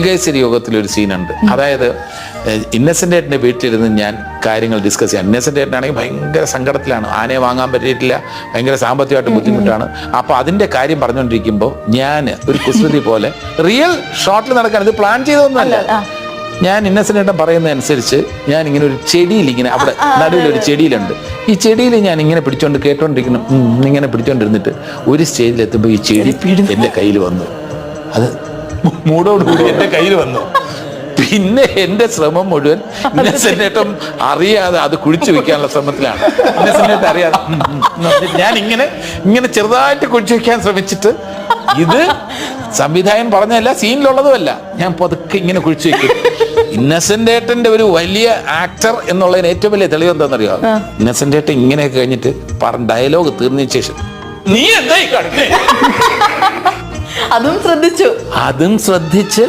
ഗംഗേശ്വരി യോഗത്തിലൊരു സീനുണ്ട്. അതായത് ഇന്നസെന്റ് ഏട്ടൻ്റെ വീട്ടിലിരുന്ന് ഞാൻ കാര്യങ്ങൾ ഡിസ്കസ് ചെയ്യാം. ഇന്നസെന്റ് ഏട്ടനാണെങ്കിൽ ഭയങ്കര സങ്കടത്തിലാണ്, ആനയെ വാങ്ങാൻ പറ്റിയിട്ടില്ല, ഭയങ്കര സാമ്പത്തികമായിട്ട് ബുദ്ധിമുട്ടാണ്. അപ്പോൾ അതിൻ്റെ കാര്യം പറഞ്ഞുകൊണ്ടിരിക്കുമ്പോൾ ഞാൻ ഒരു കുസൃതി പോലെ റിയൽ ഷോട്ടിൽ നടക്കാൻ, ഇത് പ്ലാൻ ചെയ്തൊന്നുമല്ല, ഞാൻ ഇന്നസെന്റ് ഏട്ടൻ പറയുന്നതനുസരിച്ച് ഞാൻ ഇങ്ങനെ ഒരു ചെടിയിൽ ഇങ്ങനെ അവിടെ നടുവിലൊരു ചെടിയിലുണ്ട്, ഈ ചെടിയിൽ ഞാൻ ഇങ്ങനെ പിടിച്ചോണ്ട് കേട്ടോണ്ടിരിക്കണം, ഇങ്ങനെ പിടിച്ചോണ്ടിരുന്നിട്ട് ഒരു സ്റ്റേജിലെത്തുമ്പോൾ ഈ ചെടി എൻ്റെ കയ്യിൽ വന്നു. അത് മൂടോടുകൂടി എൻ്റെ കയ്യിൽ വന്നു. പിന്നെ എൻ്റെ ശ്രമം മുഴുവൻ ഇന്നസെന്റ് ഏട്ടൻ അറിയാതെ അത് കുഴിച്ചു വെക്കാനുള്ള ശ്രമത്തിലാണ്. ഇന്നസെന്റ് ഏട്ടൻ അറിയാതെ ഞാൻ ഇങ്ങനെ ചെറുതായിട്ട് കുഴിച്ചു വെക്കാൻ ശ്രമിച്ചിട്ട്, ഇത് സംവിധായകൻ പറഞ്ഞതല്ല, സീനിലുള്ളതുമല്ല, ഞാൻ പതുക്കെ ഇങ്ങനെ കുഴിച്ചു വെക്കും. ഇന്നസെന്റ് ഏട്ടന്റെ ഒരു വലിയ ആക്ടർ എന്നുള്ളതിന് ഏറ്റവും വലിയ തെളിവ് എന്താണെന്നറിയോ? ഇന്നസെന്റ് ഏട്ടൻ ഇങ്ങനെയൊക്കെ കഴിഞ്ഞിട്ട് ഡയലോഗ് തീർന്നതിന് ശേഷം നീ എന്തായി കാണിക്കേ, അതും ശ്രദ്ധിച്ച്